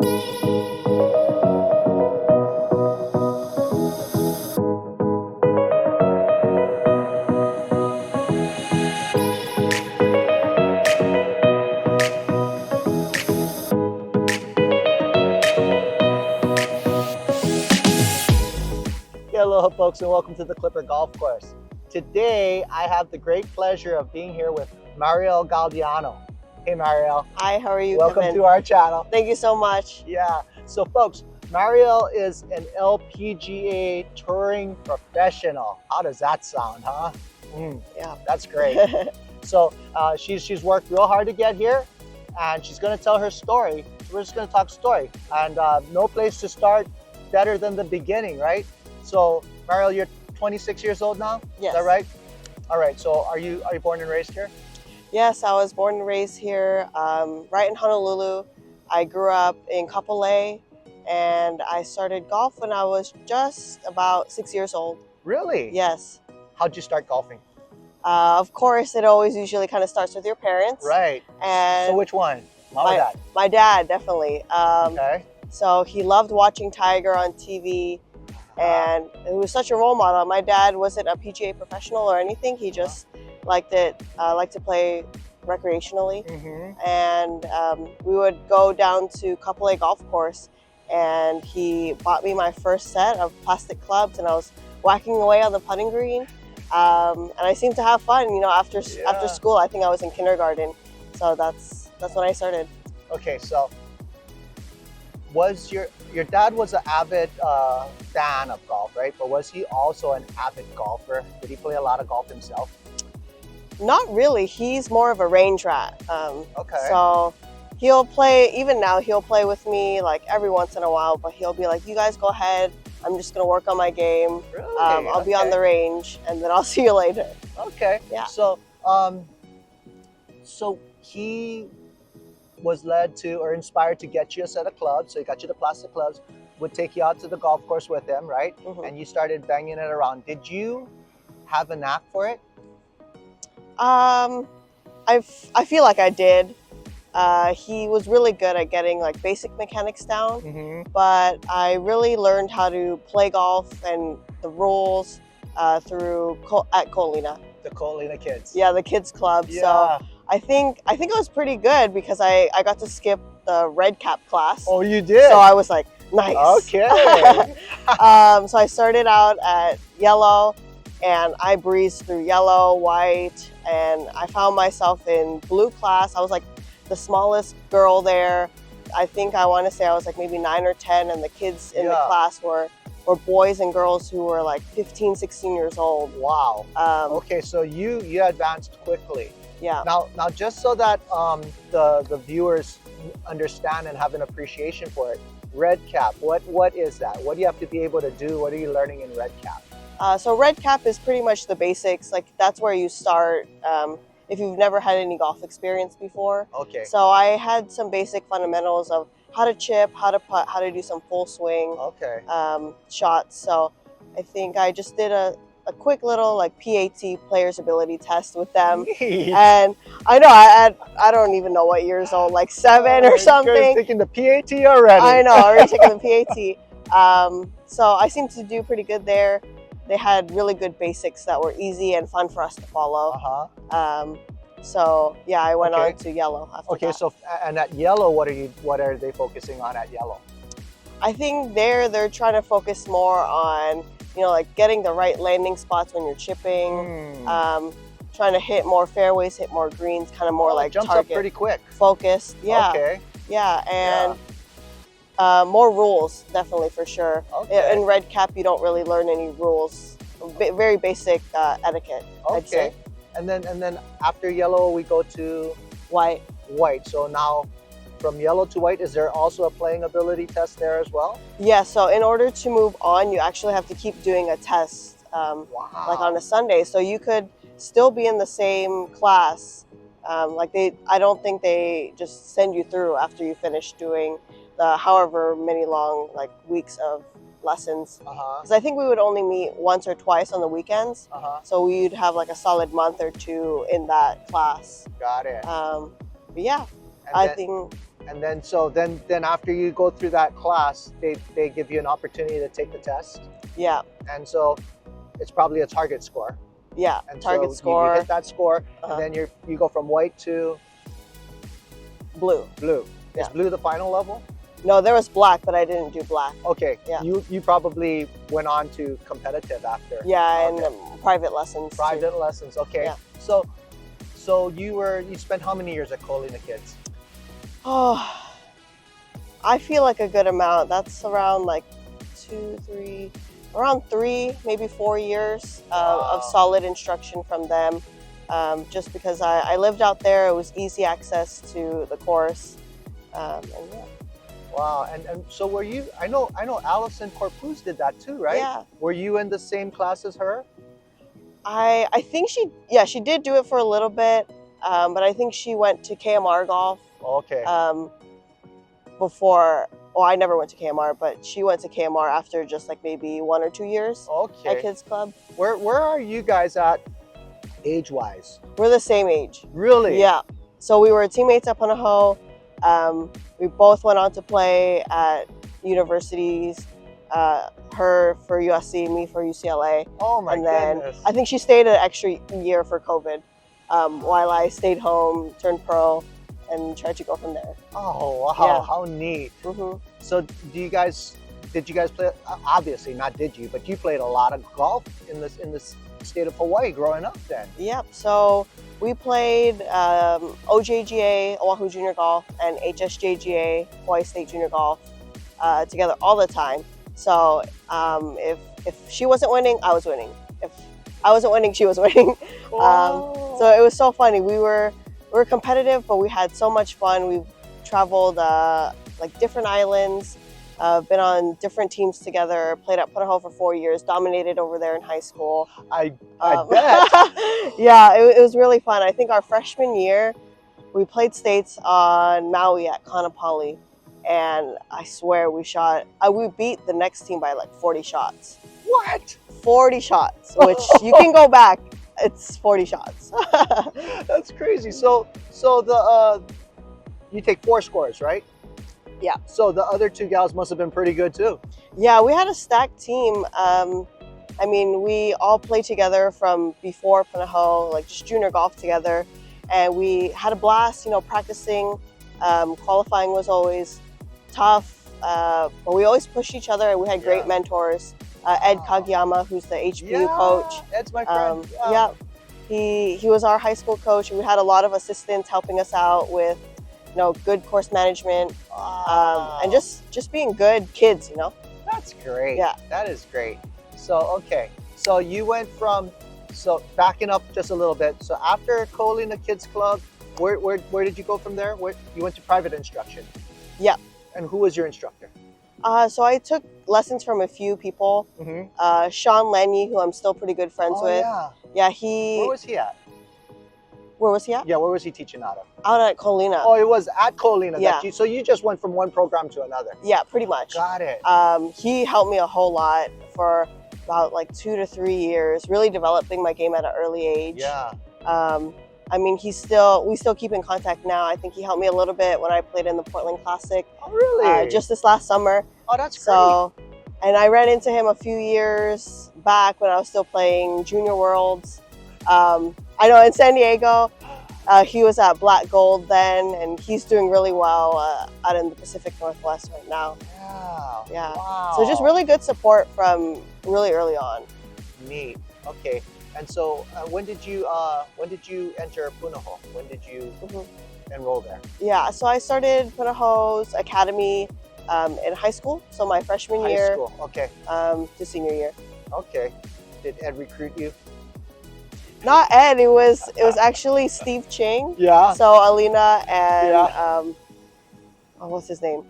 Hello folks and welcome to the Klipper Golf Course. Today I have the great pleasure of being here with Mariel Galdiano. Hey Mariel. Hi, how are you, Welcome Kevin? to our channel. Thank you so much. Yeah, so folks, Mariel is an LPGA touring professional. How does that sound, huh? Yeah. That's great. So she's worked real hard to get here and she's gonna tell her story. We're just gonna talk story and no place to start better than the beginning, right? So, Mariel, you're 26 years old now? Yes. Is that right? All right, so are you born and raised here? Yes, I was born and raised here, right in Honolulu. I grew up in Kapolei, and I started golf when I was just about 6 years old. Really? Yes. How'd you start golfing? Of course, it always usually kind of starts with your parents. Right. And so which one? Mom or dad? My dad, definitely. Okay. So he loved watching Tiger on TV. And it was such a role model. My dad wasn't a PGA professional or anything. He just liked to play recreationally. And we would go down to Kapolei Golf Course, and he bought me my first set of plastic clubs, and I was whacking away on the putting green. And I seemed to have fun, you know, after school. I think I was in kindergarten, so that's when I started. Okay, so was your dad was an avid fan of golf, right? But was he also an avid golfer? Did he play a lot of golf himself? Not really. He's more of a range rat. Okay. So he'll play, even now, he'll play with me like every once in a while, but he'll be like, you guys go ahead. I'm just going to work on my game. Really? I'll be on the range, and then I'll see you later. Okay. Yeah. So, so he was led to or inspired to get you a set of clubs. So he got you the plastic clubs, would take you out to the golf course with him, right? And you started banging it around. Did you have a knack for it? I feel like I did. He was really good at getting like basic mechanics down, but I really learned how to play golf and the rules at Kolina. The Kolina kids. Yeah, the kids club. Yeah. So I think it was pretty good because I got to skip the red cap class. Oh, you did? So I was like, nice. Okay. So I started out at yellow, and I breezed through yellow, white, and I found myself in blue class. I was like the smallest girl there. I think I want to say I was like maybe 9 or 10, and the kids in the class were boys and girls who were like 15, 16 years old. Wow. Okay, so you advanced quickly. Yeah. Now just so that the viewers understand and have an appreciation for it, red cap, what is that? What do you have to be able to do? What are you learning in red cap? So red cap is pretty much the basics. Like that's where you start if you've never had any golf experience before. Okay. So I had some basic fundamentals of how to chip, how to putt, how to do some full swing shots. So I think I just did a quick little like PAT, player's ability test with them. And I know I don't even know what years old, like 7 or something. You're taking the PAT already. I know, already taking the PAT. So I seemed to do pretty good there. They had really good basics that were easy and fun for us to follow. So yeah, I went on to yellow after that. So and at yellow, what are they focusing on at yellow? I think they're trying to focus more on, you know, like getting the right landing spots when you're chipping, trying to hit more fairways, hit more greens, kind of more like jumps target up pretty quick. Focused. Yeah. Okay. Yeah, and more rules, definitely, for sure. In red cap, you don't really learn any rules. Very basic etiquette, I'd say. And then after yellow, we go to white. White. So now, from yellow to white, is there also a playing ability test there as well? Yeah. So in order to move on, you actually have to keep doing a test, like on a Sunday. So you could still be in the same class. I don't think they just send you through after you finish doing the however many long weeks of lessons. Because I think we would only meet once or twice on the weekends. So we'd have like a solid month or two in that class. Got it. But yeah, I think And then then after you go through that class, they give you an opportunity to take the test. Yeah. And so it's probably a target score. Yeah. And Target so score. you hit that score, and then you go from white to blue. Blue. Yeah. Is blue the final level? No, there was black, but I didn't do black. Okay. Yeah. You probably went on to competitive after. Yeah, Okay. and private lessons. Private lessons. Okay. Yeah. So you spent how many years at Colina Kids? Oh, I feel like a good amount. That's around like 3, maybe 4 years of solid instruction from them. Just because I lived out there, it was easy access to the course, and yeah. Wow, and so were you? I know Allison Corpus did that too, right? Yeah. Were you in the same class as her? I think she did do it for a little bit, but I think she went to KMR golf. Okay. Before, well, I never went to KMR, but she went to KMR after just like maybe 1 or 2 years Okay. at Kids Club. Where are you guys at age-wise? We're the same age. Really? Yeah. So we were teammates at Punahou. We both went on to play at universities. Her for USC, me for UCLA. Oh my goodness. I think she stayed an extra year for COVID, while I stayed home, turned pro, and tried to go from there. Oh wow, Yeah. how neat. Mm-hmm. So did you guys play? Obviously not did you, but you played a lot of golf in this state of Hawaii growing up then. Yep. So we played OJGA, Oahu Junior Golf, and HSJGA, Hawaii State Junior Golf, together all the time. So if she wasn't winning, I was winning. If I wasn't winning, she was winning. So it was so funny. We were competitive, but we had so much fun. We traveled like different islands, been on different teams together, played at Punahou for 4 years, dominated over there in high school. I bet. Yeah, it was really fun. I think our freshman year, we played states on Maui at Kaanapali, and I swear we beat the next team by like 40 shots. What? 40 shots, which you can go back. It's 40 shots. That's crazy. So you take 4 scores, right? Yeah. So the other 2 gals must have been pretty good too. Yeah, we had a stacked team. I mean, we all played together from before Punahou, like just junior golf together, and we had a blast, practicing. Qualifying was always tough, but we always pushed each other, and we had great mentors. Ed Kagiyama, who's the HBU coach. Ed's my friend. Yeah, he was our high school coach, and we had a lot of assistants helping us out with, good course management, and just being good kids, That's great. Yeah. That is great. So, okay. So you went backing up just a little bit. So after Colina Kids Club, where did you go from there? You went to private instruction? Yeah. And who was your instructor? So I took lessons from a few people. Mm-hmm. Sean Lenny, who I'm still pretty good friends with. Yeah. Yeah, Where was he at? Where was he at? Yeah, where was he teaching out of? Out at Colina. Oh, it was at Colina. Yeah. So you just went from one program to another. Yeah, pretty much. Got it. He helped me a whole lot for about like 2 to 3 years, really developing my game at an early age. Yeah. I mean, we still keep in contact now. I think he helped me a little bit when I played in the Portland Classic. Oh, really? Just this last summer. Oh, that's so great. And I ran into him a few years back when I was still playing Junior Worlds. I know in San Diego, he was at Black Gold then, and he's doing really well out in the Pacific Northwest right now. Yeah. Yeah. Wow. So just really good support from really early on. Neat. Okay. And so, when did you enter Punahou? When did you enroll there? Yeah. So I started Punahou's academy in high school. So my freshman year. High school. Okay. To senior year. Okay. Did Ed recruit you? Not Ed. It was actually Steve Ching. Yeah. So Alina and what's his name?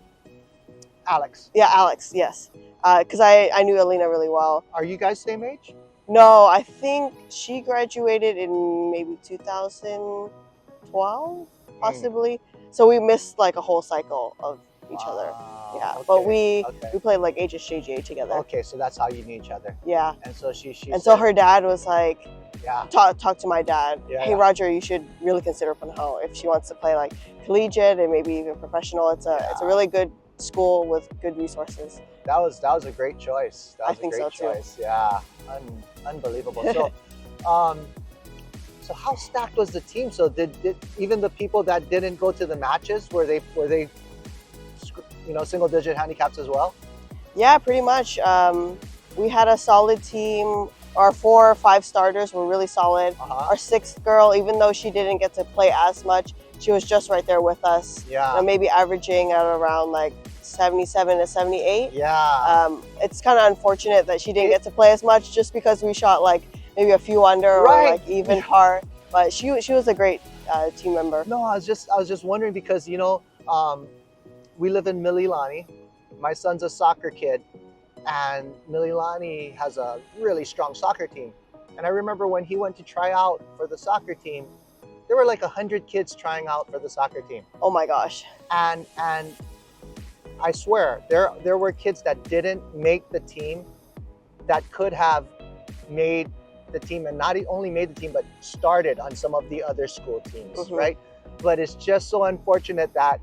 Alex. Yeah, Alex. Yes. Because I knew Alina really well. Are you guys same age? No, I think she graduated in maybe 2012, possibly. So we missed like a whole cycle of each other. Yeah, okay, but we played like HSJGA together. Okay, so that's how you knew each other. Yeah. And so she so her dad was like, Yeah. talk to my dad. Yeah, Hey, yeah. Roger, you should really consider Punahou if she wants to play like collegiate and maybe even professional. It's a really good school with good resources. That was a great choice. That was I think a great so, too. choice. Yeah, unbelievable. So, so how stacked was the team? So did even the people that didn't go to the matches, were they single digit handicaps as well? Yeah, pretty much. We had a solid team. Our 4 or 5 starters were really solid. Our 6th girl, even though she didn't get to play as much, she was just right there with us. Yeah. Maybe averaging at around like 77 to 78. Yeah. It's kind of unfortunate that she didn't get to play as much just because we shot like maybe a few under or like even par. But she was a great team member. No, I was just wondering because we live in Mililani. My son's a soccer kid, and Mililani has a really strong soccer team. And I remember when he went to try out for the soccer team, there were like 100 kids trying out for the soccer team. Oh my gosh. And I swear, there were kids that didn't make the team that could have made the team, and not only made the team, but started on some of the other school teams, right? But it's just so unfortunate that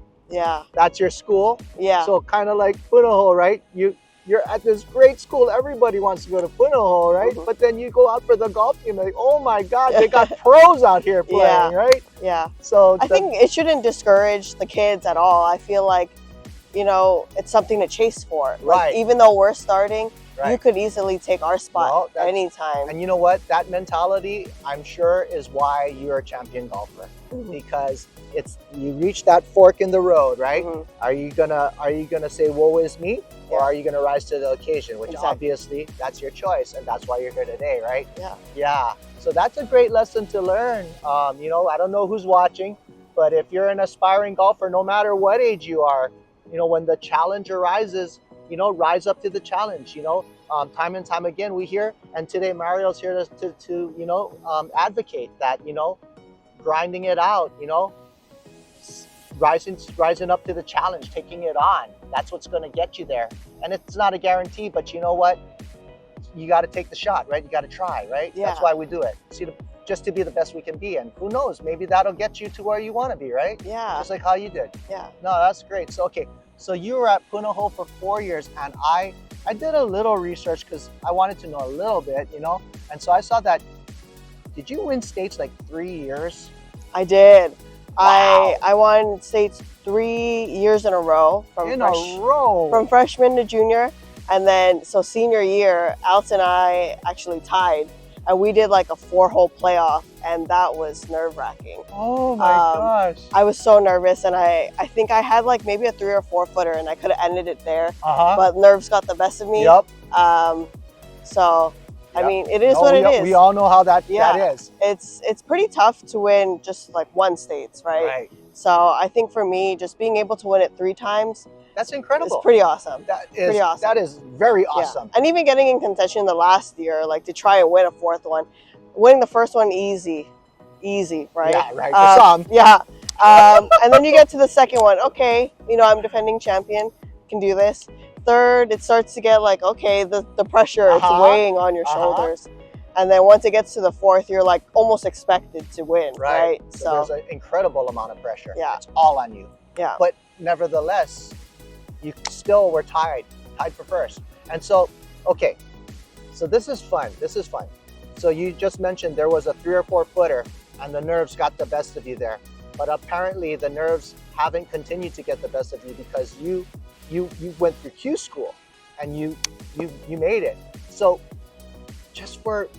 that's your school. Yeah. So kind of like Punahou, right? You're at this great school. Everybody wants to go to Punahou, right? But then you go out for the golf team, like, oh my God, they got pros out here playing, right? Yeah. So I think it shouldn't discourage the kids at all. I feel like, it's something to chase for. Like, even though we're starting, you could easily take our spot anytime. And you know what? That mentality, I'm sure, is why you're a champion golfer. Because you reach that fork in the road, right? Are you gonna say woe is me, or are you gonna rise to the occasion? Which obviously that's your choice, and that's why you're here today, right? Yeah. So that's a great lesson to learn. I don't know who's watching, but if you're an aspiring golfer, no matter what age you are, when the challenge arises, rise up to the challenge. Time and time again we hear, and today Mariel's here to advocate that, grinding it out, rising up to the challenge, taking it on. That's what's going to get you there. And it's not a guarantee, but you know what? You got to take the shot, right? You got to try, right? Yeah. That's why we do it. Just to be the best we can be. And who knows, maybe that'll get you to where you want to be, right? Yeah. Just like how you did. Yeah. No, that's great. So, okay. So you were at Punahou for 4 years, and I did a little research because I wanted to know a little bit, and so I saw that, did you win states like 3 years? I did. Wow. I won states 3 years in a row from freshman to junior, and then so senior year, Alex and I actually tied, and we did like a 4-hole playoff, and that was nerve-wracking. Oh my gosh! I was so nervous, and I think I had like maybe a 3 or 4 footer, and I could have ended it there, but nerves got the best of me. Yep. So. I mean, it is what it is. We all know how that is. It's pretty tough to win just like one states, right? So I think for me, just being able to win it 3 times, that's incredible. It's pretty awesome. Pretty awesome. That is very awesome. And even getting in contention the last year, like to try and win a 4th one, winning the first one easy, right? Yeah, right. For some. Yeah. And then you get to the second one. Okay, I'm defending champion, can do this. 3rd, it starts to get like, okay, the pressure, it's weighing on your shoulders. And then once it gets to the 4th, you're like almost expected to win, right? So there's an incredible amount of pressure. Yeah. It's all on you. Yeah. But nevertheless, you still were tied for first. And so, okay, so this is fun. So you just mentioned there was a 3 or 4 footer, and the nerves got the best of you there. But apparently the nerves haven't continued to get the best of you because you went through Q school and you made it. So just for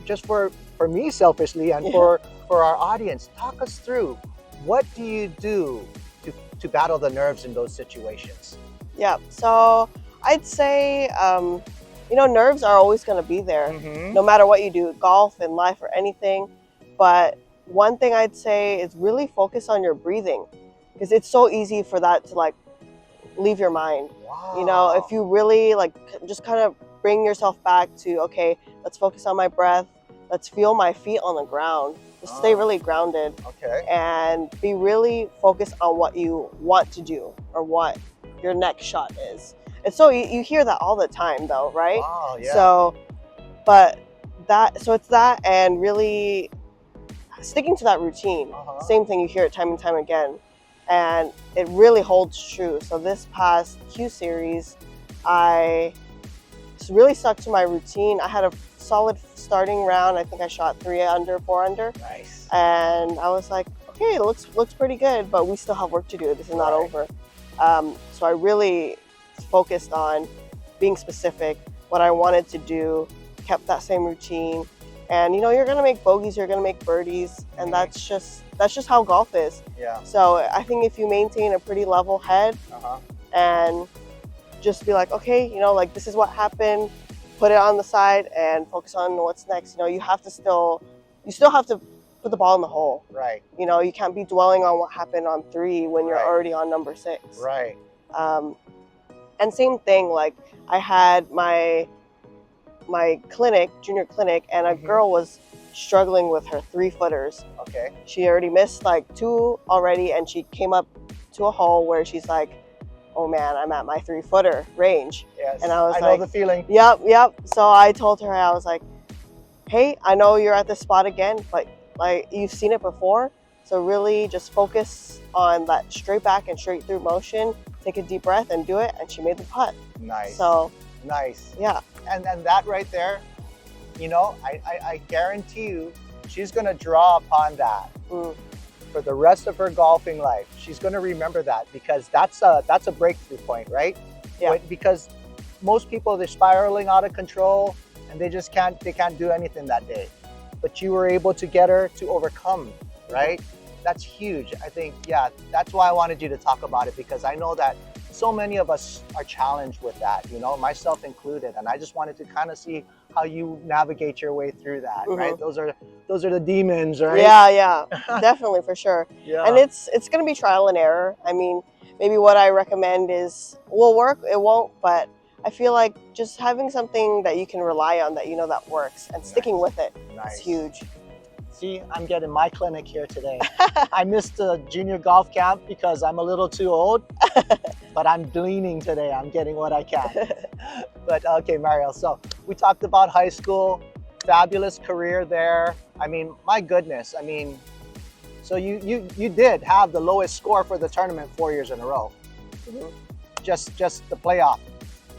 me selfishly and for our audience, talk us through, what do you do to battle the nerves in those situations? Yeah, so I'd say nerves are always going to be there, no matter what you do, golf, in life, or anything. But one thing I'd say is really focus on your breathing, because it's so easy for that to like leave your mind. Wow. If you really like just kind of bring yourself back to, okay, let's focus on my breath, let's feel my feet on the ground, just stay really grounded, and be really focused on what you want to do or what your next shot is. And so you hear that all the time though, right? Wow, yeah. So, but So it's that, and really sticking to that routine. Same thing, you hear it time and time again, and it really holds true. So this past Q series, I really stuck to my routine. I had a solid starting round. I think I shot 3 under, 4 under. Nice. And I was like, okay, it looks pretty good, but we still have work to do. This is not over. So I really focused on being specific, what I wanted to do, kept that same routine. And you're gonna make bogeys, you're gonna make birdies, and that's just how golf is. Yeah. So I think if you maintain a pretty level head and just be like, okay, like this is what happened, put it on the side and focus on what's next. You still have to put the ball in the hole. Right. You can't be dwelling on what happened on 3 when you're already on number 6. Right. And same thing, like I had my clinic, junior clinic, and a girl was struggling with her 3-footers. Okay. She already missed like 2 already, and she came up to a hole where she's like, oh man, I'm at my 3-footer range. Yes. And I was I like, know the feeling. Yep. So I told her, I was like, hey, I know you're at this spot again, but like you've seen it before. So really just focus on that straight back and straight through motion. Take a deep breath and do it. And she made the putt. Nice. So nice. Yeah. And that right there, I guarantee you, she's gonna draw upon that for the rest of her golfing life. She's gonna remember that, because that's a breakthrough point, right? Yeah. Because most people, they're spiraling out of control and they can't do anything that day. But you were able to get her to overcome, right? That's huge. I think, yeah, that's why I wanted you to talk about it, because I know that so many of us are challenged with that, myself included. And I just wanted to kind of see how you navigate your way through that, right? Those are the demons, right? Yeah, definitely, for sure. Yeah. And it's going to be trial and error. I mean, maybe what I recommend will work, it won't, but I feel like just having something that you can rely on, that that works, and sticking with it is huge. See, I'm getting my clinic here today. I missed the junior golf camp because I'm a little too old, but I'm gleaning today. I'm getting what I can. But okay, Mariel, so we talked about high school, fabulous career there. I mean, my goodness. I mean, so you did have the lowest score for the tournament 4 years in a row. Just the playoff.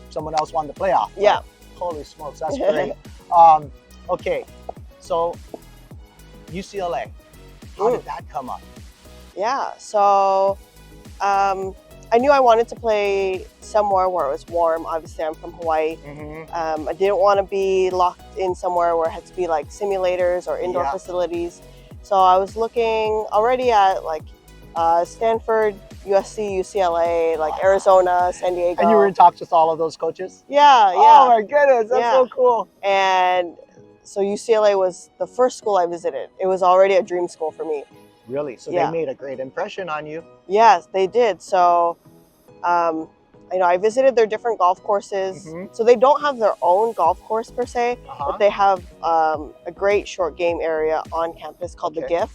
Someone else won the playoff. Yeah. Holy smokes, that's great. Okay, so UCLA, how did that come up? Yeah, so I knew I wanted to play somewhere where it was warm. Obviously, I'm from Hawaii. I didn't want to be locked in somewhere where it had to be like simulators or indoor facilities. So I was looking already at like Stanford, USC, UCLA, like Arizona, San Diego. And you were in talks with all of those coaches? Yeah. Oh my goodness, that's so cool. And so UCLA was the first school I visited. It was already a dream school for me. Really? So they made a great impression on you? Yes, they did. So, I visited their different golf courses. So they don't have their own golf course per se, but they have a great short game area on campus called the GIF.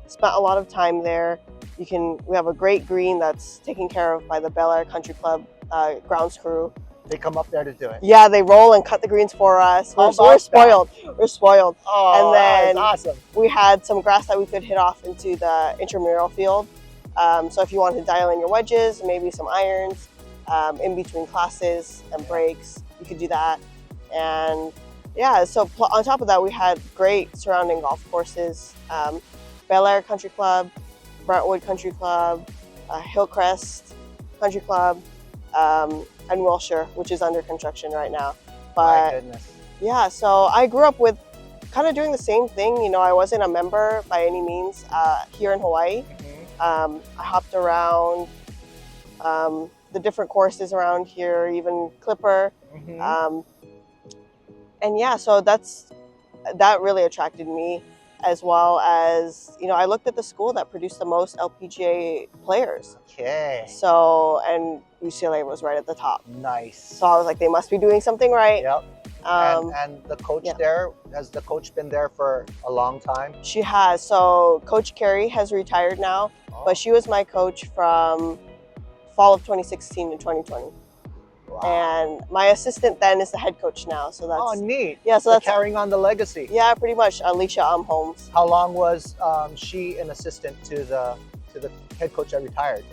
Spent a lot of time there. We have a great green that's taken care of by the Bel Air Country Club grounds crew. They come up there to do it? Yeah, they roll and cut the greens for us. We're spoiled. We're spoiled. Oh, and then that's awesome. We had some grass that we could hit off into the intramural field. So if you wanted to dial in your wedges, maybe some irons, in between classes and breaks, you could do that. And yeah, so on top of that, we had great surrounding golf courses. Bel Air Country Club, Brentwood Country Club, Hillcrest Country Club, and Wilshire, which is under construction right now. But my goodness. Yeah, so I grew up with kind of doing the same thing. I wasn't a member by any means here in Hawaii. I hopped around the different courses around here, even Klipper. And yeah, so that really attracted me, as well as, I looked at the school that produced the most LPGA players. Okay. So, and UCLA was right at the top. Nice. So I was like, they must be doing something right. Yep. And the coach there, has the coach been there for a long time? She has. So Coach Carey has retired now, but she was my coach from fall of 2016 to 2020. And my assistant then is the head coach now. So that's neat. Yeah, so So that's carrying on the legacy. Yeah, pretty much. Alicia Holmes. How long was she an assistant to the head coach that retired?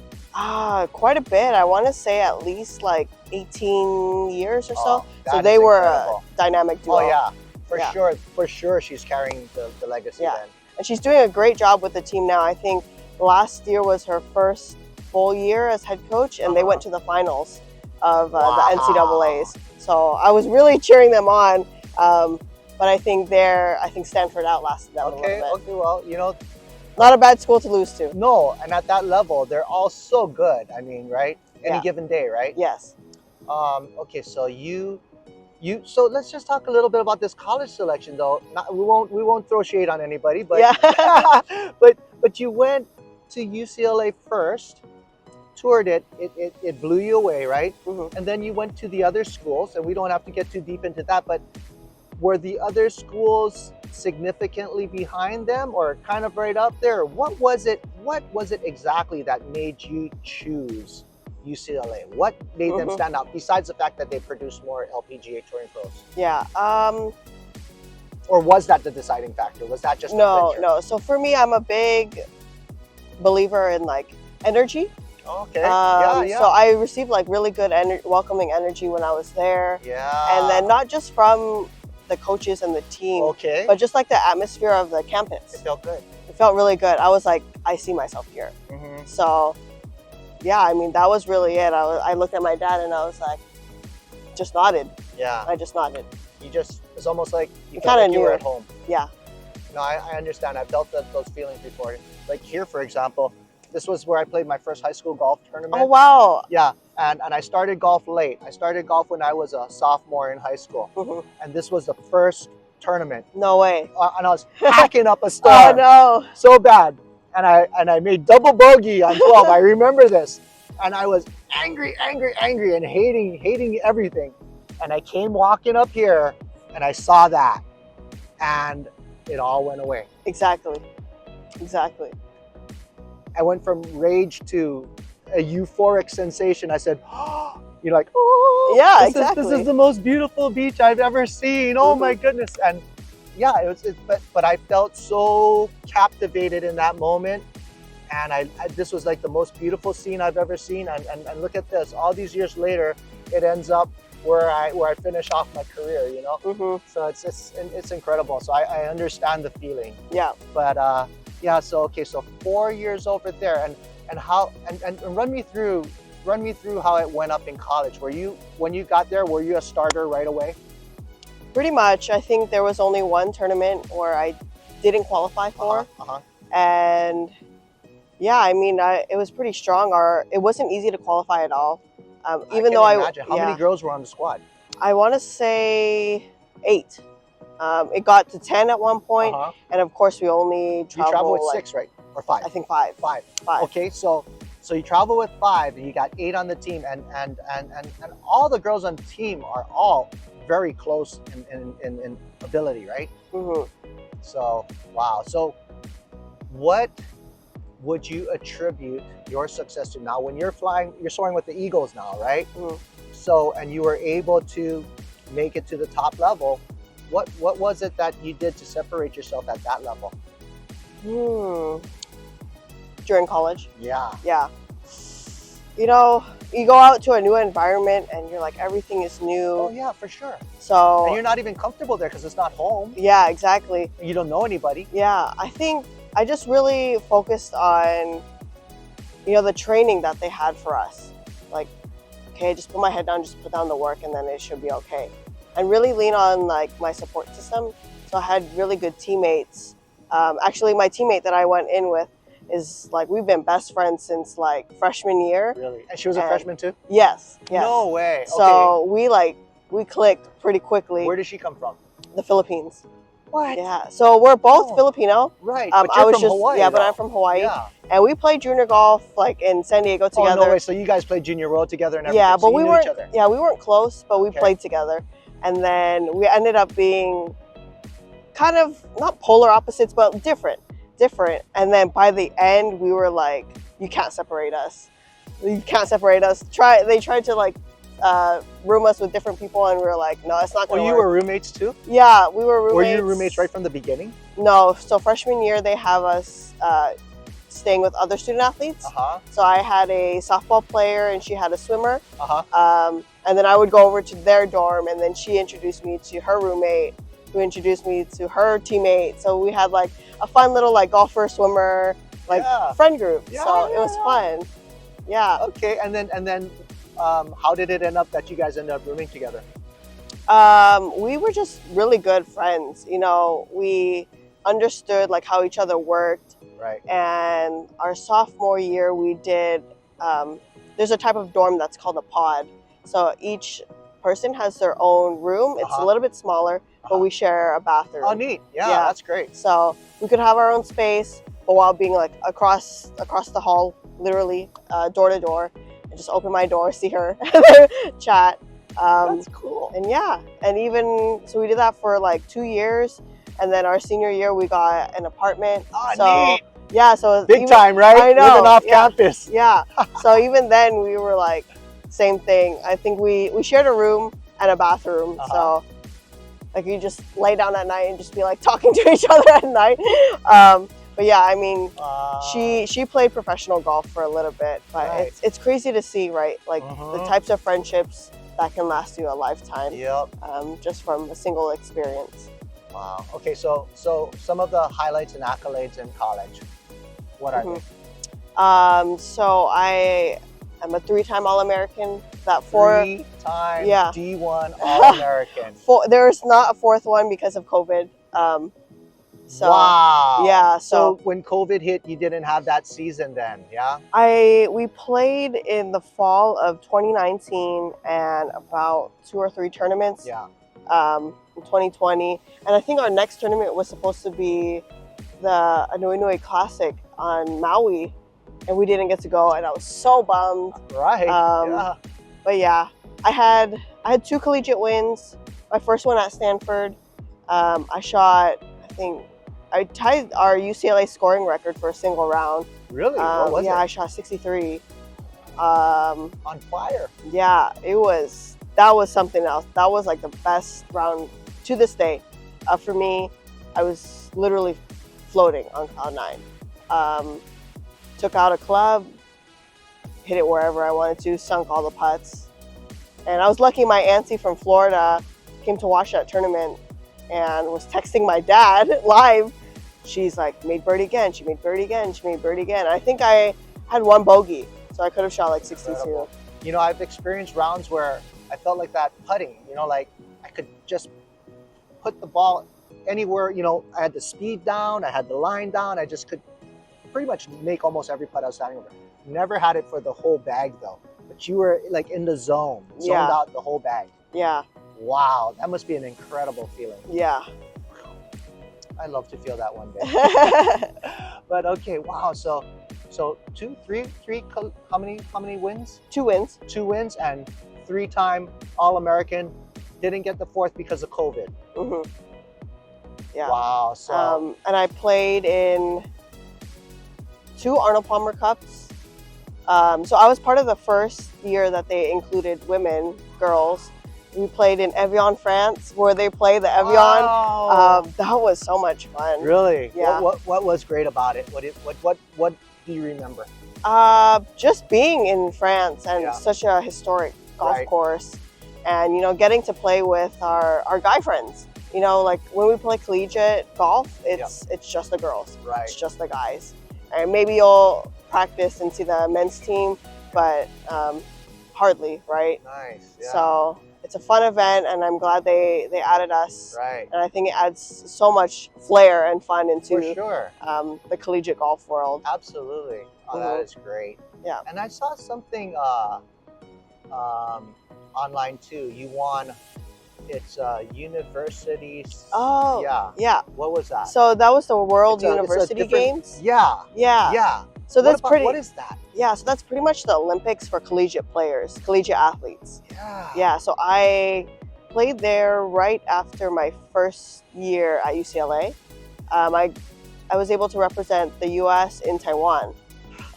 Quite a bit. I want to say at least like 18 years or so. So That they is were incredible. a dynamic duo. Oh yeah, for Yeah. sure. For sure, she's carrying the legacy Yeah. then. And she's doing a great job with the team now. I think last year was her first full year as head coach, and they went to the finals of the NCAAs. So I was really cheering them on. But I think Stanford outlasted them a little bit. Okay, well, you know, Not a bad school to lose to. no, and at that level, they're all so good. I mean, right? Any Yeah. given day, right? Yes. Okay, so so let's just talk a little bit about this college selection, though. We won't throw shade on anybody, but Yeah. but you went to UCLA first, toured it blew you away, right? Mhm. And then you went to the other schools, and we don't have to get too deep into that, but were the other schools significantly behind them or kind of right up there? What was it exactly that made you choose UCLA? What made them stand out besides the fact that they produce more LPGA touring pros? Yeah. Or was that the deciding factor? Was that just a No, clincher? no. So for me, I'm a big believer in like energy. Okay. Yeah. So I received like really good welcoming energy when I was there. Yeah. And then not just from the coaches and the team, Okay. but just like the atmosphere of the campus. It felt good. It felt really good. I was like, I see myself here. Mm-hmm. So yeah, I mean, that was really it. I looked at my dad and I was like, just nodded. Yeah. I just nodded. It's almost like you kinda felt like you knew were it. at home. Yeah. No, I understand. I felt those feelings before. Like here, for example, this was where I played my first high school golf tournament. Oh, wow. Yeah, and I started golf late. I started golf when I was a sophomore in high school. Mhm. And this was the first tournament. No way. And I was hacking up a Oh, storm no. so bad. And I made double bogey on 12. I remember this. And I was angry, and hating everything. And I came walking up here and I saw that. And it all went away. Exactly. I went from rage to a euphoric sensation. I said, oh, you're like, oh, Yeah, this exactly. is the most beautiful beach I've ever seen. Oh my goodness. And yeah, but I felt so captivated in that moment. And this was like the most beautiful scene I've ever seen. And look at this, all these years later, it ends up where I finish off my career, you know? Mm-hmm. So it's incredible. So I understand the feeling. Yeah. But yeah, so 4 years over there, and how and run me through how it went up in college. When you got there, were you a starter right away? Pretty much. I think there was only one tournament where I didn't qualify for. And yeah, I mean, it was pretty strong. It wasn't easy to qualify at all. Even though I imagine. How many girls were on the squad? I want to say 8. It got to 10 at one point, and of course we only traveled. You traveled with like, 6, right? Or 5? I think 5. 5. 5. Okay, so you travel with 5, and you got 8 on the team, and all the girls on the team are all very close in ability, right? Mm-hmm. So wow. So what would you attribute your success to now? When you're soaring with the Eagles now, right? Mm-hmm. So, and you were able to make it to the top level. What was it that you did to separate yourself at that level? During college? Yeah. Yeah. You know, you go out to a new environment and you're like, everything is new. Oh yeah, for sure. So and you're not even comfortable there because it's not home. Yeah, exactly. You don't know anybody. Yeah, I think I just really focused on, the training that they had for us. Like, okay, just put my head down, just put down the work, and then it should be okay. And really lean on like my support system. So I had really good teammates. Actually, my teammate that I went in with is like, we've been best friends since like freshman year. Really? And she was a freshman too? Yes. No way. So we clicked pretty quickly. Where did she come from? The Philippines. What? Yeah. So we're both Filipino. Right. But you're from Hawaii. Yeah, but I'm from Hawaii. Yeah. And we played junior golf like in San Diego together. Oh no way! So you guys played junior world together and everything. Yeah, but so we knew weren't. each other. Yeah, we weren't close, but we played together. And then we ended up being kind of not polar opposites, but different. And then by the end, we were like, you can't separate us. You can't separate us. They tried to like room us with different people, and we were like, no, it's not Oh, going to you work. were roommates too? Yeah, we were roommates. Were you roommates right from the beginning? No, so freshman year they have us staying with other student athletes. So I had a softball player and she had a swimmer. And then I would go over to their dorm, and then she introduced me to her roommate, who introduced me to her teammate. So we had like a fun little like golfer, swimmer, like friend group. So it was fun. Yeah. Okay, and then how did it end up that you guys ended up rooming together? We were just really good friends. You know, we understood like how each other worked. Right. And our sophomore year, we did. There's a type of dorm that's called a pod. So each person has their own room. It's a little bit smaller, but we share a bathroom. Oh, neat. Yeah, that's great. So we could have our own space, but while being like across the hall, literally door to door, and just open my door, see her, chat. That's cool. And yeah, and even so, we did that for like 2 years, and then our senior year we got an apartment. Oh, so neat. yeah, so Big time, right? I know, living off campus. Yeah. So even then we were like, same thing. I think we shared a room and a bathroom. So like you just lay down at night and just be like talking to each other at night. But yeah, I mean, she played professional golf for a little bit, but it's crazy to see, right? Like the types of friendships that can last you a lifetime. Yep. Just from a single experience. Wow. Okay, so some of the highlights and accolades in college, what are they? So I'm a 3-time All-American. That 3-time D1 All-American. There's not a 4th one because of COVID. So, wow. Yeah. So when COVID hit, you didn't have that season then, yeah? We played in the fall of 2019 and about 2 or 3 tournaments. Yeah. In 2020, and I think our next tournament was supposed to be the Anui Classic on Maui, and we didn't get to go, and I was so bummed. Right. Yeah. But yeah, I had 2 collegiate wins. My first one at Stanford. I tied our UCLA scoring record for a single round. Really? What was it? I shot 63. On fire. Yeah, that was something else. That was like the best round to this day. For me, I was literally floating on cloud 9. Took out a club, hit it wherever I wanted to, sunk all the putts. And I was lucky my auntie from Florida came to watch that tournament and was texting my dad live. She's like, made birdie again, she made birdie again, she made birdie again. I think I had 1 bogey, so I could have shot like 62. Incredible. You know, I've experienced rounds where I felt like that putting, you know, like I could just put the ball anywhere, you know, I had the speed down, I had the line down, I just could pretty much make almost every putt I was standing over. Never had it for the whole bag though, but you were like in the zoned out the whole bag. Yeah. Wow, that must be an incredible feeling. Yeah. I'd love to feel that one day. But okay, wow, so 2, 3, how many wins? 2 wins. 2 wins and 3-time All-American. Didn't get the 4th because of COVID. Yeah. Wow. So and I played in 2 Arnold Palmer Cups. So I was part of the first year that they included women, girls. We played in Evian, France, where they play the Evian. Wow. That was so much fun. Really? Yeah. What was great about it? What do you remember? Just being in France and such a historic golf course, and you know, getting to play with our guy friends. You know, like when we play collegiate golf, it's just the girls. Right. It's just the guys. And maybe you'll practice and see the men's team, but hardly, right? Nice. Yeah. So it's a fun event, and I'm glad they added us. Right. And I think it adds so much flair and fun into the collegiate golf world. Absolutely. Oh, that is great. Yeah. And I saw something online too. You won. It's universities. Oh. Yeah. Yeah. What was that? So that was the World University Games. Yeah. Yeah. Yeah. So that's what is that? Yeah, so that's pretty much the Olympics for collegiate players, collegiate athletes. Yeah. Yeah, so I played there right after my first year at UCLA. I was able to represent the U.S. in Taiwan,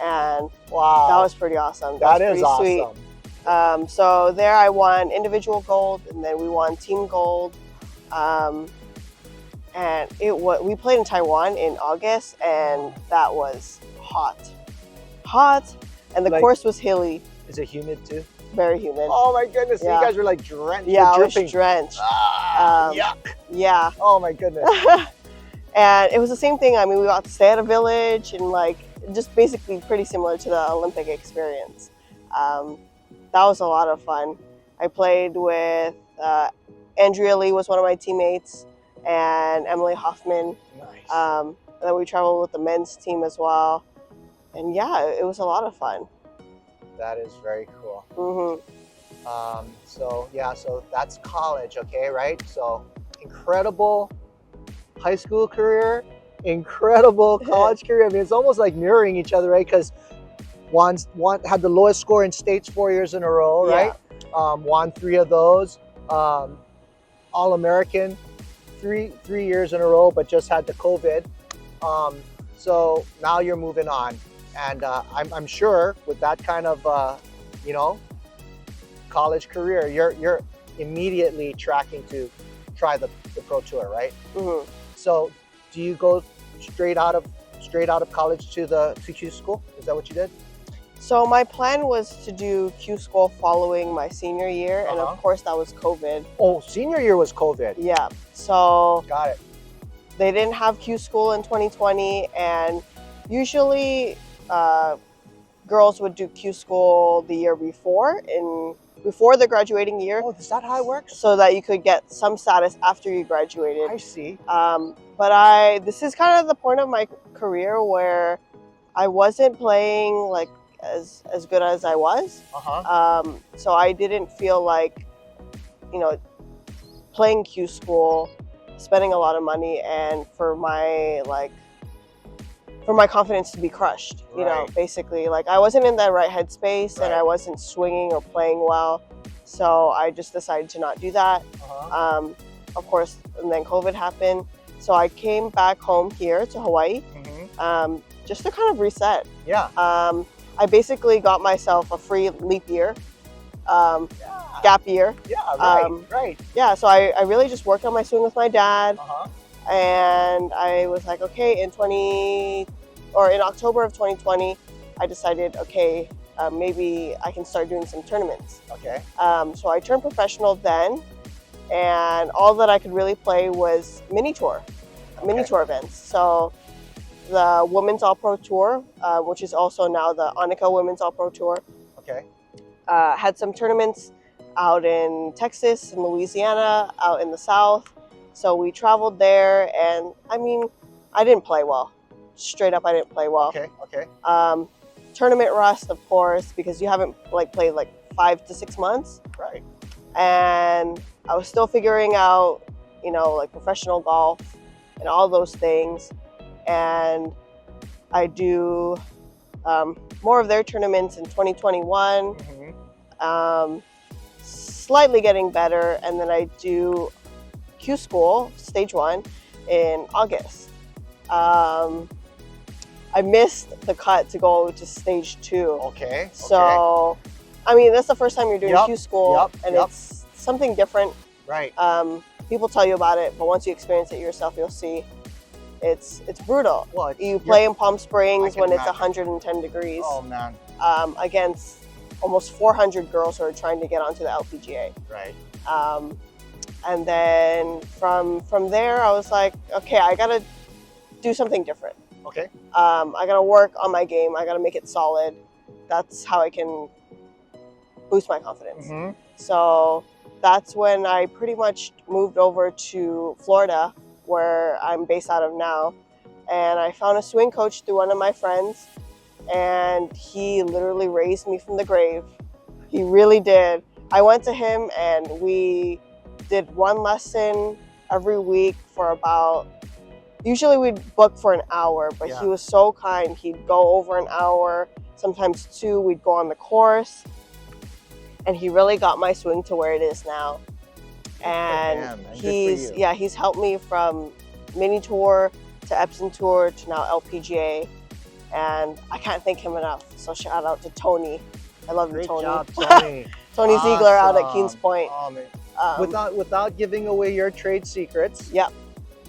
and wow, that was pretty awesome. That is awesome. Sweet. So there I won individual gold, and then we won team gold. And we played in Taiwan in August, and that was hot, and the course was hilly. Is it humid too? Very humid. Oh my goodness! Yeah. You guys were like drenched. Yeah, I dripping. was drenched. Yuck! Yeah. Oh my goodness! And it was the same thing. I mean, we got to stay at a village, and like just basically pretty similar to the Olympic experience. That was a lot of fun. I played with Andrea Lee was one of my teammates, and Emily Hoffman. Nice. And then we traveled with the men's team as well. And yeah, it was a lot of fun. That is very cool. Mm-hmm. So yeah, so that's college, okay, right? So incredible high school career, incredible college career. I mean, it's almost like mirroring each other, right? Because one had the lowest score in states 4 years in a row, right? Won 3 of those. All-American, three years in a row, but just had the COVID. So now you're moving on, and I'm sure with that kind of you know, college career, you're immediately tracking to try the pro tour, right? Mm-hmm. So do you go straight out of college to Q school? Is that what you did? So my plan was to do Q school following my senior year, and of course that was COVID. Oh, senior year was COVID. Yeah, so got it. They didn't have Q school in 2020, and usually girls would do Q school the year before, before the graduating year. Oh, is that how it works? So that you could get some status after you graduated. I see. But this is kind of the point of my career where I wasn't playing like as good as I was. So I didn't feel like, you know, playing Q school, spending a lot of money, and for my confidence to be crushed, you know, basically. Like I wasn't in the right headspace, and I wasn't swinging or playing well. So I just decided to not do that. Of course, and then COVID happened. So I came back home here to Hawaii, just to kind of reset. Yeah. I basically got myself a free leap year, gap year. Yeah, right. Yeah, so I really just worked on my swing with my dad. And I was like, okay, in October of 2020, I decided, okay, maybe I can start doing some tournaments. Okay. So I turned professional then, and all that I could really play was mini tour events. So the Women's All-Pro Tour, which is also now the Annika Women's All-Pro Tour. Okay. Had some tournaments out in Texas and Louisiana, out in the South. So we traveled there, and I mean, I didn't play well. Straight up, I didn't play well. Okay. Tournament rust, of course, because you haven't played 5 to 6 months. Right. And I was still figuring out, you know, like professional golf and all those things. And I do more of their tournaments in 2021, slightly getting better. And then I do Q School, stage 1, in August. I missed the cut to go to stage 2. Okay. So, I mean, that's the first time you're doing Q School, and it's something different. Right. People tell you about it, but once you experience it yourself, you'll see it's brutal. Well, you play in Palm Springs when it's 110 degrees. Oh man. Against almost 400 girls who are trying to get onto the LPGA. Right. And then from there, I was like, okay, I gotta do something different. Okay. I gotta work on my game. I gotta make it solid. That's how I can boost my confidence. So that's when I pretty much moved over to Florida, where I'm based out of now. And I found a swing coach through one of my friends, and he literally raised me from the grave. He really did. I went to him, and we did one lesson every week for about, usually we'd book for an hour, but he was so kind. He'd go over an hour, sometimes 2. We'd go on the course, and he really got my swing to where it is now. And he's helped me from mini tour to Epson Tour to now LPGA, and I can't thank him enough. So shout out to Tony. I love you, Great Tony. job, Tony. Tony Ziegler out at Awesome. Kings Point. Oh, man. Um, Without giving away your trade secrets, yeah.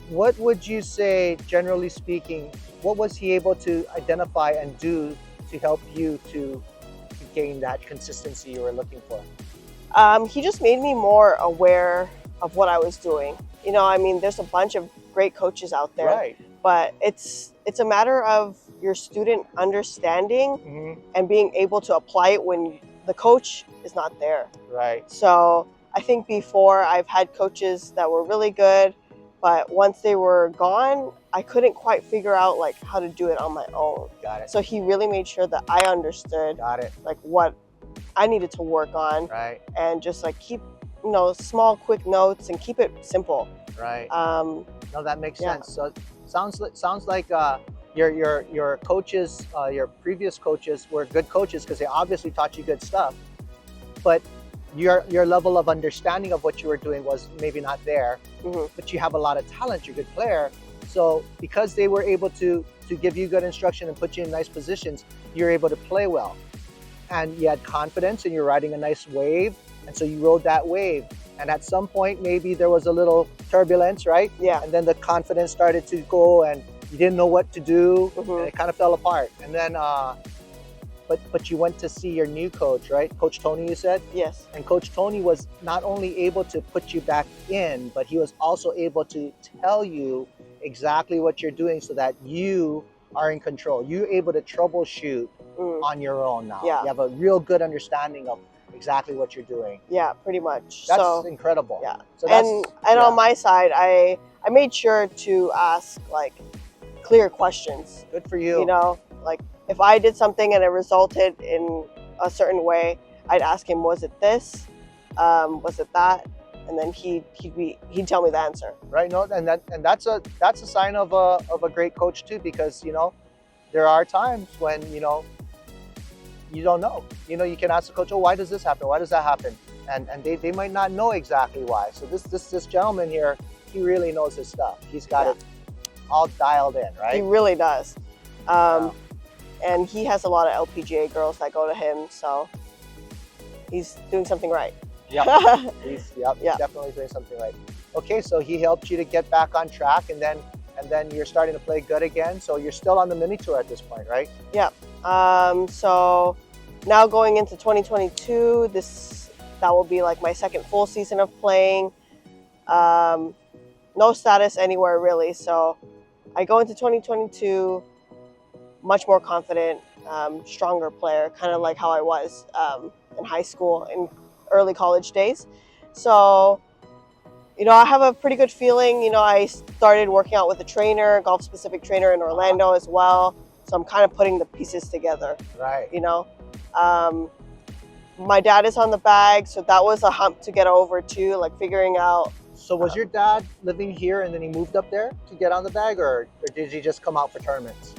what would you say, generally speaking, what was he able to identify and do to help you to gain that consistency you were looking for? He just made me more aware of what I was doing. You know, I mean, there's a bunch of great coaches out there, Right. but it's a matter of your student understanding and being able to apply it when the coach is not there. Right. So I think before I've had coaches that were really good, but once they were gone, I couldn't quite figure out like how to do it on my own. Got it. So he really made sure that I understood Got it. like what I needed to work on, Right. and just like keep, you know, small quick notes and keep it simple. Right. Um, No, that makes yeah. sense. So sounds like your coaches, your previous coaches were good coaches because they obviously taught you good stuff, but your level of understanding of what you were doing was maybe not there. But you have a lot of talent. You're a good player. So because they were able to give you good instruction and put you in nice positions, you're able to play well, and you had confidence and you're riding a nice wave, and so you rode that wave. And at some point, maybe there was a little turbulence, right? Yeah. And then the confidence started to go, and you didn't know what to do, and it kind of fell apart. And then, but you went to see your new coach, right? Coach Tony, you said? Yes. And Coach Tony was not only able to put you back in, but he was also able to tell you exactly what you're doing so that you are in control. You're able to troubleshoot on your own now. Yeah. You have a real good understanding of exactly what you're doing. Yeah, pretty much. That's so incredible. yeah. So that's, and on my side, I made sure to ask like clear questions. good for you. You know, like if I did something and it resulted in a certain way, I'd ask him, was it this? Was it that? And then he'd tell me the answer. Right. No, and that's a sign of a great coach too, because you know there are times when you don't know. You know, you can ask the coach, oh, why does this happen? Why does that happen? And they might not know exactly why. So this gentleman here, he really knows his stuff. He's got it all dialed in, right? He really does. And he has a lot of LPGA girls that go to him, so he's doing something right. Yep. He's definitely doing something right. Okay, so he helped you to get back on track, and then you're starting to play good again. So you're still on the mini tour at this point, right? Yeah. So now going into 2022, that will be like my second full season of playing. No status anywhere really. So I go into 2022 much more confident, stronger player, kind of like how I was in high school and early college days. So, you know, I have a pretty good feeling. You know, I started working out with a trainer, golf specific trainer in Orlando as well. So I'm kind of putting the pieces together. Right. You know, my dad is on the bag, so that was a hump to get over too, like figuring out. So was your dad living here and then he moved up there to get on the bag, or did he just come out for tournaments?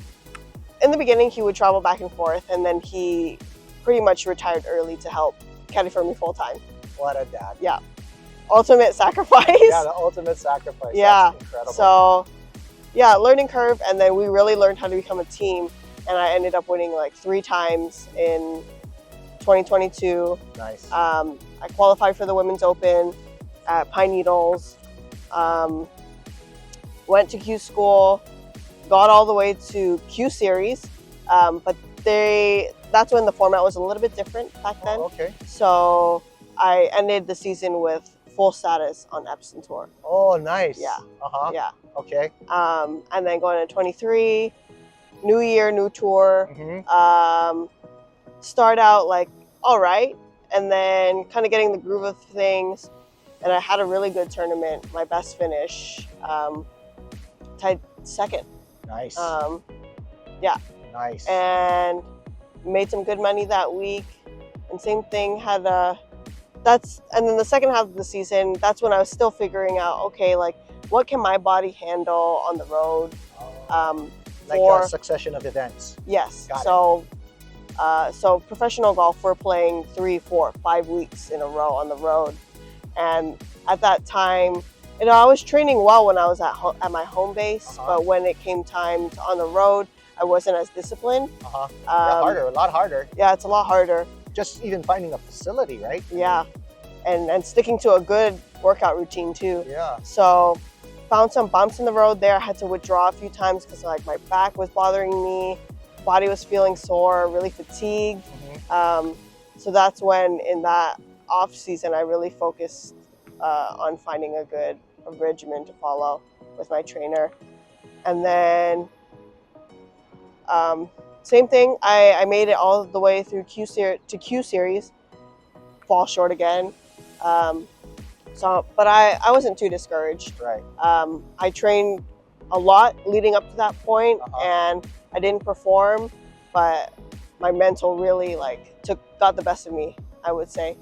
In the beginning, he would travel back and forth, and then he pretty much retired early to help caddy for me full time. What a dad. Yeah. Ultimate sacrifice. Yeah, the ultimate sacrifice. Yeah. That's incredible. So, yeah, learning curve, and then we really learned how to become a team, and I ended up winning like 3 times in 2022. Nice. I qualified for the Women's Open at Pine Needles, went to Q school, got all the way to Q Series, but that's when the format was a little bit different back then. Oh, okay. So I ended the season with full status on Epson Tour. Oh, nice. Yeah. Uh-huh. Yeah. Okay. And then going to 23, new year, new tour. Start out like, all right, and then kind of getting the groove of things. And I had a really good tournament, my best finish, tied second. Nice. Yeah. Nice. And made some good money that week. And same thing, and then the second half of the season, that's when I was still figuring out, okay, like what can my body handle on the road? Like a succession of events. Yes. Got it. So professional golf, we're playing 3, 4, 5 weeks in a row on the road. And at that time, you know, I was training well when I was at my home base, but when it came time on the road, I wasn't as disciplined. Yeah, harder, a lot harder. Yeah, it's a lot harder. just even finding a facility, right? Yeah, and sticking to a good workout routine too. Yeah. So found some bumps in the road there. I had to withdraw a few times because like my back was bothering me, body was feeling sore, really fatigued. So that's when in that off season I really focused on finding a good regimen to follow with my trainer. And then same thing, I made it all the way through Q series, fall short again. But I wasn't too discouraged. Right. I trained a lot leading up to that point, and I didn't perform, but my mental really got the best of me, I would say,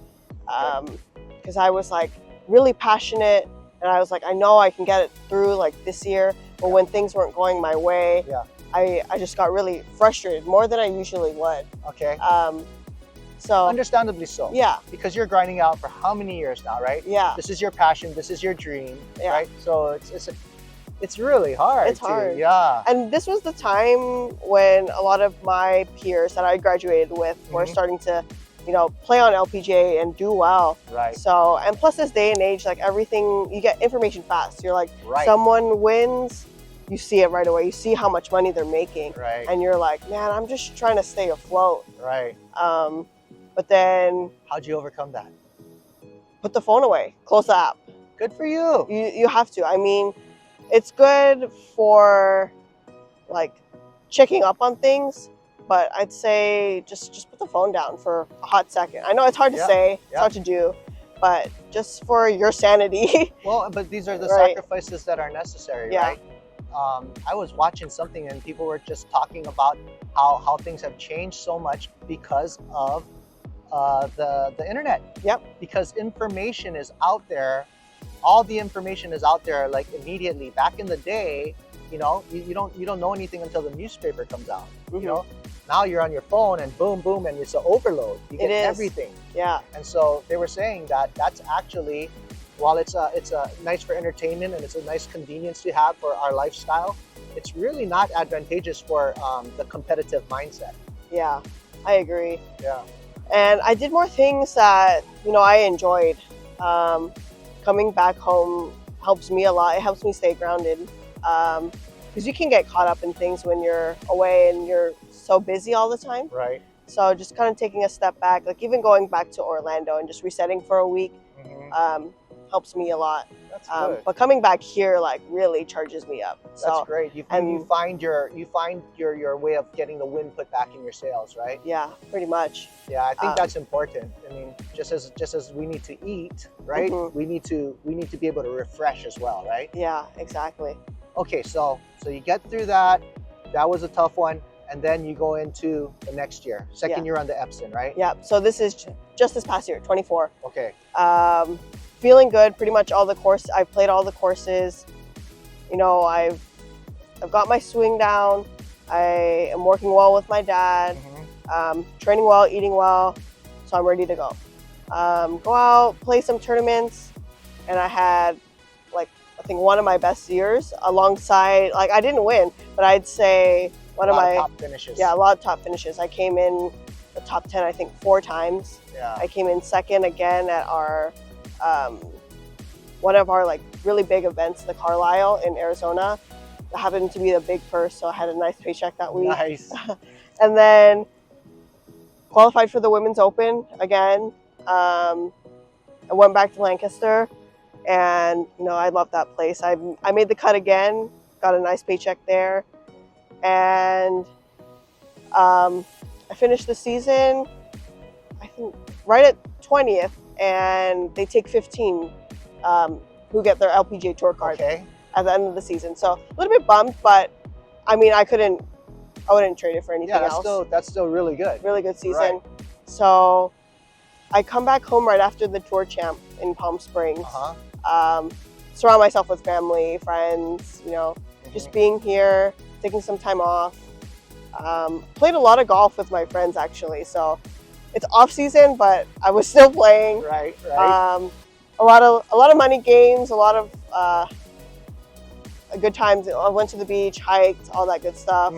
because I was like really passionate, and I was like, I know I can get it through like this year. But when things weren't going my way, I just got really frustrated, more than I usually would. Okay. So understandably so. Yeah. Because you're grinding out for how many years now, right? Yeah. This is your passion. This is your dream, right? So it's really hard. It's hard. Yeah. And this was the time when a lot of my peers that I graduated with were starting to, play on LPGA and do well. Right. So, and plus this day and age, like everything, you get information fast. You're like, someone wins, you see it right away. You see how much money they're making. Right. And you're like, man, I'm just trying to stay afloat. Right. But then, how'd you overcome that? Put the phone away, close the app. Good for you. You have to. I mean, it's good for like checking up on things, but I'd say just put the phone down for a hot second. I know it's hard to say, it's hard to do, but just for your sanity. Well, but these are the sacrifices that are necessary, right? I was watching something and people were just talking about how things have changed so much because of the internet. Yep. Because information is out there. All the information is out there like immediately. Back in the day, you don't know anything until the newspaper comes out. Now you're on your phone and boom, boom, and it's an overload. You get everything. Yeah. And so they were saying that that's actually, while it's a nice for entertainment and it's a nice convenience to have for our lifestyle, it's really not advantageous for the competitive mindset. Yeah, I agree. Yeah. And I did more things that I enjoyed. Coming back home helps me a lot. It helps me stay grounded, because you can get caught up in things when you're away and you're so busy all the time. Right. So just kind of taking a step back, like even going back to Orlando and just resetting for a week, helps me a lot. That's good. But coming back here like really charges me up. That's great. You find your way of getting the wind put back in your sails, right? Yeah, pretty much. Yeah, I think that's important. I mean, just as we need to eat, right? We need to be able to refresh as well, right? Yeah, exactly. Okay, so you get through that. That was a tough one, and then you go into the next year, second year on the Epson, right? Yeah. So this is just this past year, 24. Okay. Feeling good. Pretty much all the courses. I've played all the courses. I've got my swing down. I am working well with my dad. Training well, eating well. So I'm ready to go. Go out, play some tournaments, and I had I think one of my best years alongside, I didn't win, but I'd say one of my top finishes. Yeah, a lot of top finishes. I came in the top 10, I think 4 times. Yeah. I came in second again at our, one of our really big events, the Carlisle in Arizona. It happened to be the big purse, so I had a nice paycheck that week. Nice. And then qualified for the Women's Open again. I went back to Lancaster. And I love that place. I made the cut again, got a nice paycheck there, and I finished the season, I think right at 20th, and they take 15 who get their LPGA Tour card at the end of the season. So a little bit bummed, but I mean I wouldn't trade it for anything else. That's still really good. Really good season. Right. So I come back home right after the Tour Champ in Palm Springs. Surround myself with family, friends, just being here, taking some time off. Played a lot of golf with my friends actually, so it's off season, but I was still playing. Right. A lot of money games, a lot of good times. I went to the beach, hiked, all that good stuff.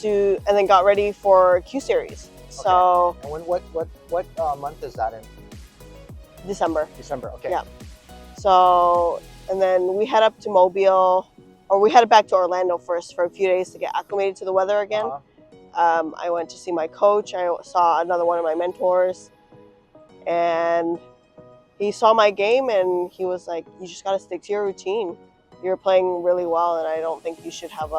and then got ready for Q Series. So and what month is that in? December. December. Okay. Yeah. So, and then we head up to Mobile, or we headed back to Orlando first for a few days to get acclimated to the weather again. I went to see my coach. I saw another one of my mentors, and he saw my game and he was like, "You just got to stick to your routine. You're playing really well, and I don't think you should have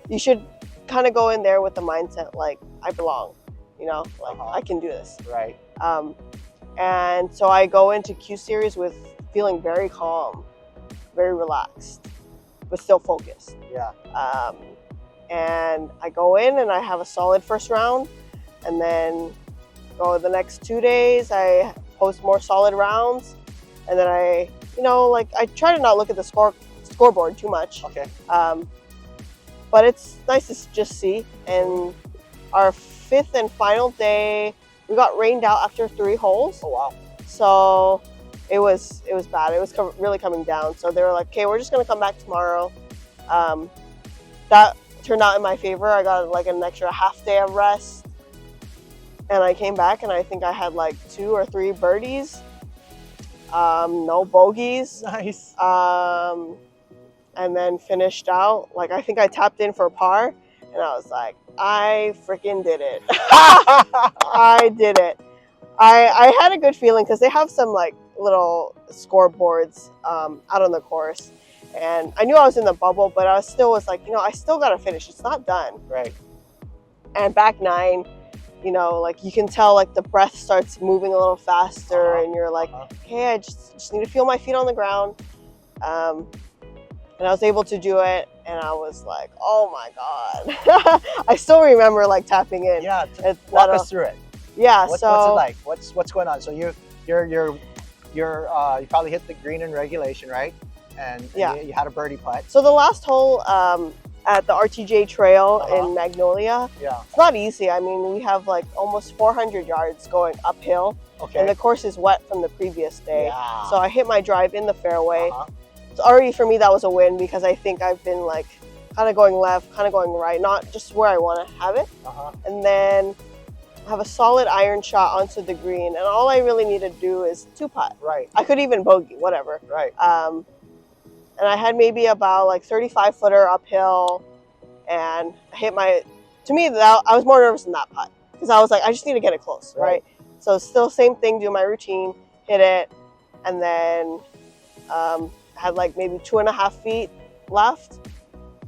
you should kind of go in there with the mindset like, I belong, you know, like I can do this." Right. And so I go into Q Series with feeling very calm, very relaxed, but still focused. Yeah. And I go in and I have a solid first round, and then go the next 2 days, I post more solid rounds, and then I try to not look at the scoreboard too much. Okay. But it's nice to just see. And our fifth and final day, we got rained out after 3 holes. Oh wow. So it was bad. It was really coming down. So they were like, "Okay, we're just gonna come back tomorrow." That turned out in my favor. I got like an extra half day of rest, and I came back and I think I had like 2 or 3 birdies, no bogeys. Nice. And then finished out, like I think I tapped in for a par, and I was like, I freaking did it. I did it. I had a good feeling because they have some like little scoreboards out on the course, and I knew I was in the bubble, but I was like, I still gotta finish. It's not done. Right. And back 9, like you can tell like the breath starts moving a little faster, and you're like, okay, I just need to feel my feet on the ground. And I was able to do it, and I was like, oh my God. I still remember like tapping in. Yeah, walk us through it. Yeah, what's it like? What's going on? So you probably hit the green in regulation, right? And you had a birdie putt. So the last hole at the RTJ Trail in Magnolia, it's not easy. I mean, we have like almost 400 yards going uphill, and the course is wet from the previous day. Yeah. So I hit my drive in the fairway. So already for me that was a win, because I think I've been like kind of going left, kind of going right, not just where I want to have it. And then have a solid iron shot onto the green, and all I really need to do is 2-putt. Right. I could even bogey, whatever. Right. And I had maybe about like 35-footer uphill, and I hit to me I was more nervous than that putt, because I was like, I just need to get it close, right? So still same thing, do my routine, hit it, and then had like maybe 2.5 feet left.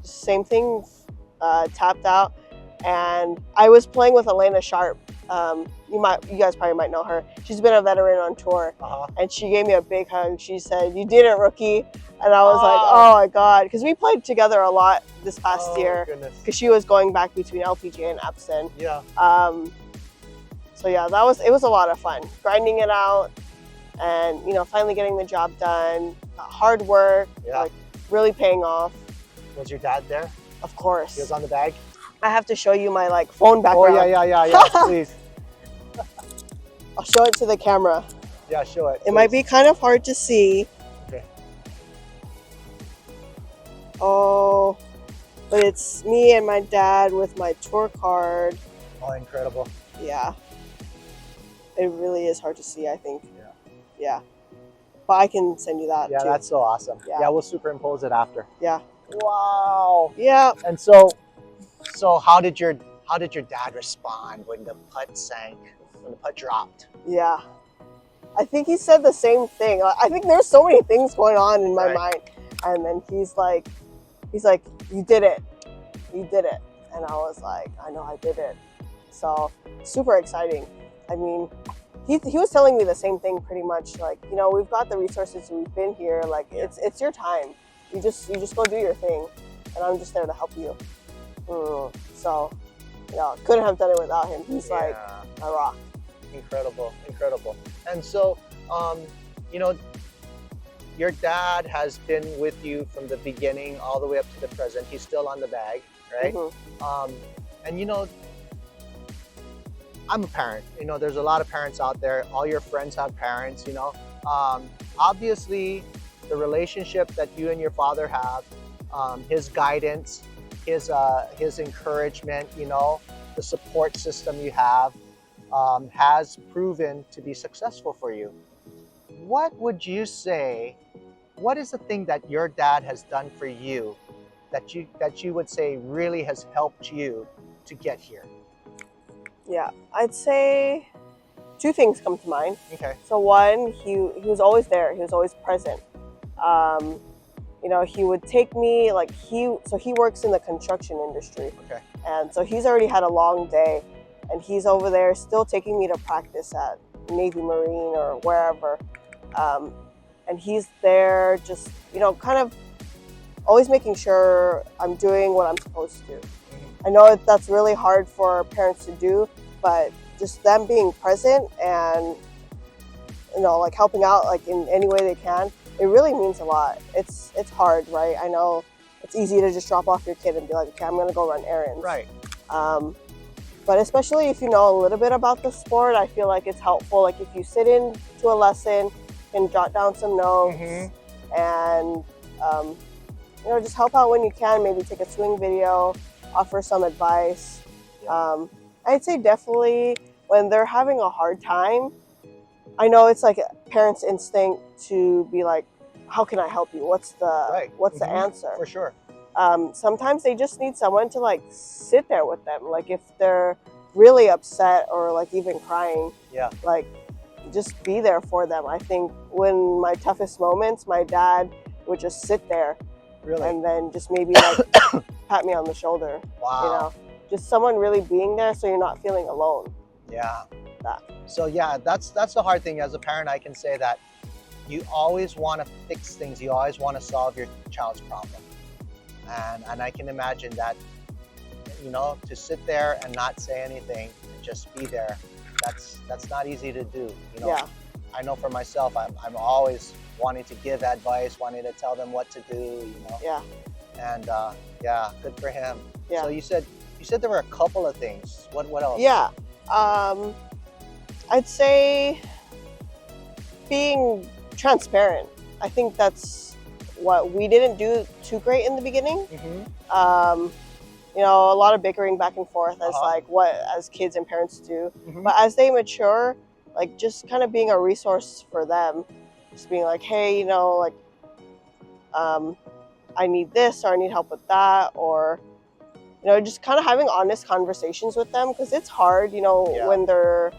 Same thing, tapped out. And I was playing with Elena Sharp. You guys probably might know her. She's been a veteran on tour, and she gave me a big hug. She said, "You did it, rookie." And I was like, "Oh my God," because we played together a lot this past year. Because she was going back between LPGA and Epson. Yeah. So yeah, it was a lot of fun, grinding it out, and finally getting the job done. Hard work, like really paying off. Was your dad there? Of course. He was on the bag? I have to show you my like phone background. Oh yeah, please. I'll show it to the camera. Yeah, show it. It might be kind of hard to see. Okay. Oh, but it's me and my dad with my tour card. Oh, incredible. Yeah. It really is hard to see, I think. Yeah. Yeah. But I can send you that too. That's so awesome. Yeah, we'll superimpose it after. Yeah. Wow. Yeah. And so how did your dad respond when the putt sank, when the putt dropped? Yeah. I think he said the same thing. I think there's so many things going on in my mind. And then he's like, "You did it. You did it." And I was like, "I know I did it." So super exciting. I mean, he was telling me the same thing pretty much. Like, we've got the resources. We've been here. Like, it's your time. You just go do your thing, and I'm just there to help you. So, couldn't have done it without him. He's like a rock. Incredible. And so, your dad has been with you from the beginning all the way up to the present. He's still on the bag, right? And I'm a parent. There's a lot of parents out there. All your friends have parents. Obviously, the relationship that you and your father have, his guidance, his encouragement, the support system you have has proven to be successful for you. What would you say? What is the thing that your dad has done for you that you would say really has helped you to get here? Yeah, I'd say two things come to mind. Okay. So one, he was always there. He was always present. Um, he would take me he works in the construction industry. Okay. And so he's already had a long day, and he's over there still taking me to practice at Navy Marine or wherever. And he's there just, kind of always making sure I'm doing what I'm supposed to. I know that's really hard for parents to do, but just them being present and, helping out in any way they can, it really means a lot. It's hard, right? I know it's easy to just drop off your kid and be like, okay, I'm gonna go run errands. Right. But especially if you know a little bit about the sport, I feel like it's helpful. Like if you sit in to a lesson and jot down some notes and, just help out when you can, maybe take a swing video, offer some advice. Yeah. I'd say definitely when they're having a hard time, I know it's like a parent's instinct to be like, how can I help you? What's the answer? For sure. Sometimes they just need someone to sit there with them. Like if they're really upset or even crying, Yeah. Just be there for them. I think when my toughest moments, my dad would just sit there. Really? And then just maybe pat me on the shoulder. Wow. Just someone really being there so you're not feeling alone. Yeah. That. So yeah, that's the hard thing. As a parent, I can say that you always want to fix things. You always want to solve your child's problem. And I can imagine that, to sit there and not say anything and just be there, that's not easy to do. Yeah. I know for myself, I'm always wanting to give advice, wanting to tell them what to do, Yeah. And good for him. Yeah. So you said there were a couple of things. What else? Yeah. I'd say being transparent. I think that's what we didn't do too great in the beginning. A lot of bickering back and forth as kids and parents do. But as they mature, just kind of being a resource for them, just being like, hey, I need this or I need help with that, or just kind of having honest conversations with them, because it's hard, when they're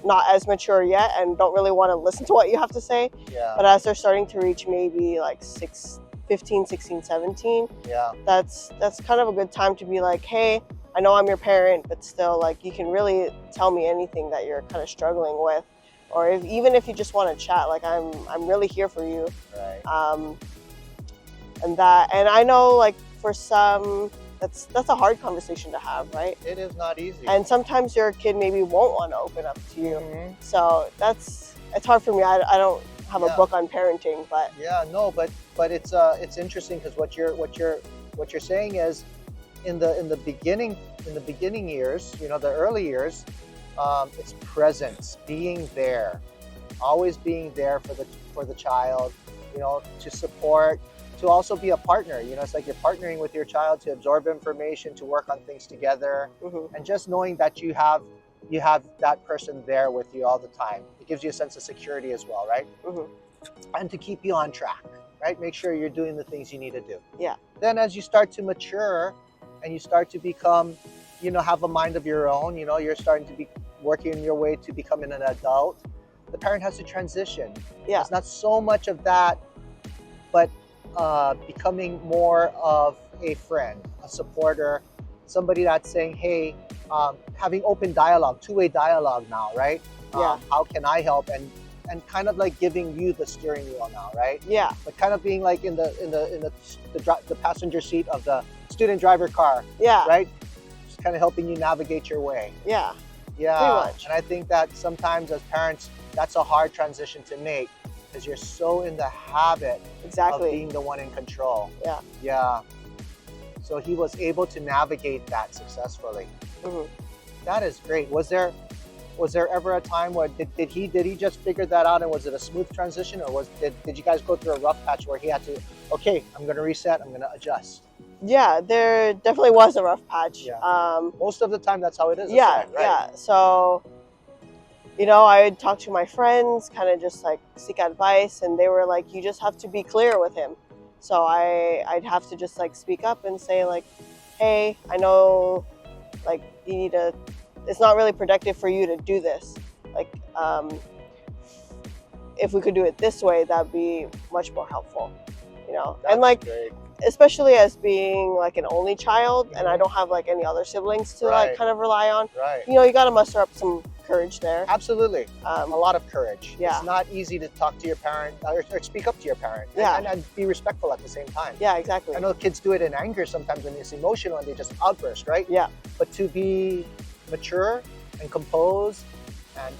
not as mature yet and don't really want to listen to what you have to say. Yeah. But as they're starting to reach maybe 15, 16, 17, Yeah. that's kind of a good time to be like, hey, I know I'm your parent, but still, you can really tell me anything that you're kind of struggling with, or even if you just want to chat, I'm really here for you. Right. And I know for some, that's a hard conversation to have, right? It is not easy. And sometimes your kid maybe won't want to open up to you. So it's hard for me. I don't have a book on parenting, but yeah, no, but it's interesting, because what you're saying is in the beginning years, the early years, it's presence, being there, always being there for the child, to support, to also be a partner. It's like you're partnering with your child to absorb information, to work on things together, and just knowing that you have that person there with you all the time. It gives you a sense of security as well, right? And to keep you on track, right? Make sure you're doing the things you need to do. Yeah. Then as you start to mature and you start to become, have a mind of your own, you're starting to be working your way to becoming an adult, the parent has to transition. Yeah. It's not so much of that, but becoming more of a friend, a supporter, somebody that's saying, hey, having open dialogue, two-way dialogue now, right? Yeah. How can I help? And kind of giving you the steering wheel now, right? Yeah. But kind of being in the passenger seat of the student driver car. Yeah. Right? Just kind of helping you navigate your way. Yeah. Yeah. Pretty much. And I think that sometimes as parents, that's a hard transition to make, because you're so in the habit of being the one in control. Yeah. Yeah. So he was able to navigate that successfully. That is great. Was there ever a time where did he just figure that out, and was it a smooth transition, or did you guys go through a rough patch where he had to, okay, I'm going to reset, I'm going to adjust? Yeah, there definitely was a rough patch. Yeah. Most of the time, that's how it is. Yeah, Right? yeah. So, I would talk to my friends, kind of just like seek advice, and they were like, "You just have to be clear with him." So I'd have to just like speak up and say like, "Hey, I know, like you need to. It's not really productive for you to do this. Like, if we could do it this way, that'd be much more helpful." That's And like, great. especially as being like an only child, and I Mhm. don't have like any other siblings to Right. like kind of rely on. Right. You got to muster up some courage there. Absolutely. A lot of courage. Yeah. It's not easy to talk to your parent or speak up to your parent Yeah. and be respectful at the same time. Yeah, exactly. I know kids do it in anger sometimes when it's emotional and they just outburst, right? Yeah. But to be mature and composed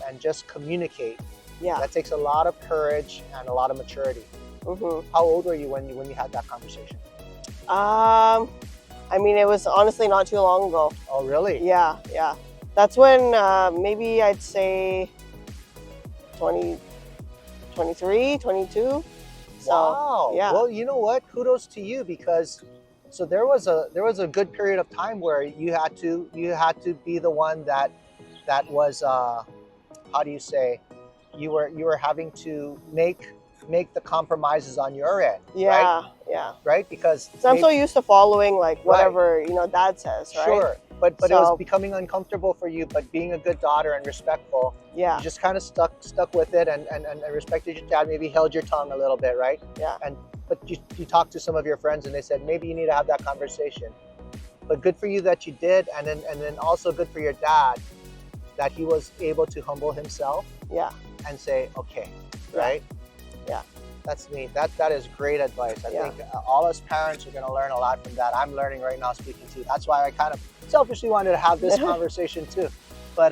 and just communicate, Yeah. that takes a lot of courage and a lot of maturity. Mm-hmm. How old were you when you had that conversation? I mean, it was honestly not too long ago. Oh, really? Yeah, yeah. That's when maybe I'd say 20, 23, 22. So, Wow. yeah. Well, you know what? Kudos to you because so there was a good period of time where you had to be the one that was how do you say, you were having to make the compromises on your end, Yeah, right? yeah. Right? Because So I'm so used to following like Right. whatever, dad says, right? sure, but it was So- becoming uncomfortable for you. But being a good daughter and respectful, Yeah, you just kind of stuck with it and respected your dad. Maybe held your tongue a little bit, right? yeah. But you talked to some of your friends and they said maybe you need to have that conversation. But good for you that you did, and then also good for your dad that he was able to humble himself Yeah. and say okay, Yeah. right? Yeah. That's neat. That is great advice. I Yeah. think all us parents are going to learn a lot from that. I'm learning right now speaking to you. That's why I kind of selfishly wanted to have this conversation too. But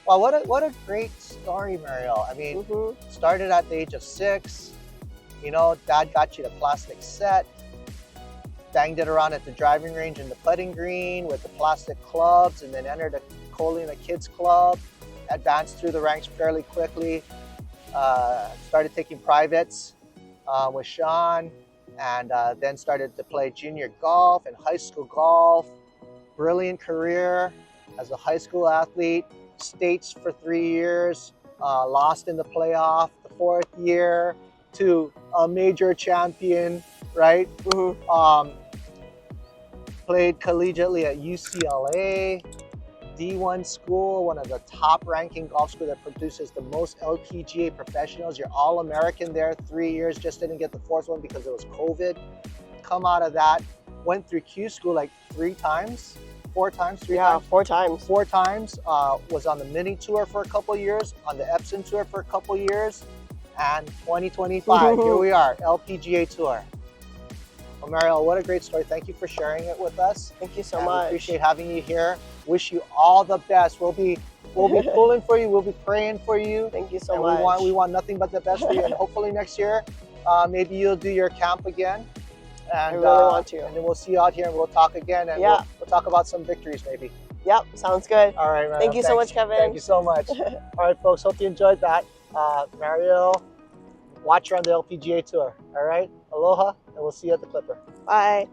well, what a great story, Mariel. I mean, Mm-hmm. started at the age of 6. Dad got you the plastic set, banged it around at the driving range and the putting green with the plastic clubs, and then entered the Colina Kids Club, advanced through the ranks fairly quickly, started taking privates with Sean, and then started to play junior golf and high school golf. Brilliant career as a high school athlete, states for 3 years, lost in the playoff the 4th year to a major champion, right? Mm-hmm. Played collegiately at UCLA, D1 school, one of the top ranking golf schools that produces the most LPGA professionals. You're All-American there, 3 years, just didn't get the 4th one because it was COVID. Come out of that, went through Q school like 3 times, 4 times, 3 Yeah, times. 4 times. 4 times, was on the mini tour for a couple years, on the Epson tour for a couple years, and 2025, here we are, LPGA Tour. Well, Mariel, what a great story. Thank you for sharing it with us. Thank you so And much. we appreciate having you here. Wish you all the best. We'll be pulling for you. We'll be praying for you. Thank you so And much. we want nothing but the best for you. And hopefully next year, maybe you'll do your camp again. And, I really want to. And then we'll see you out here and we'll talk again. And Yeah. we'll talk about some victories maybe. Yep, sounds good. All right, Mariel. Thank you so much, Kevin. Thank you so much. All right, folks. Hope you enjoyed that. Mariel, watch her on the LPGA Tour. All right. Aloha, and we'll see you at the Klipper. Bye.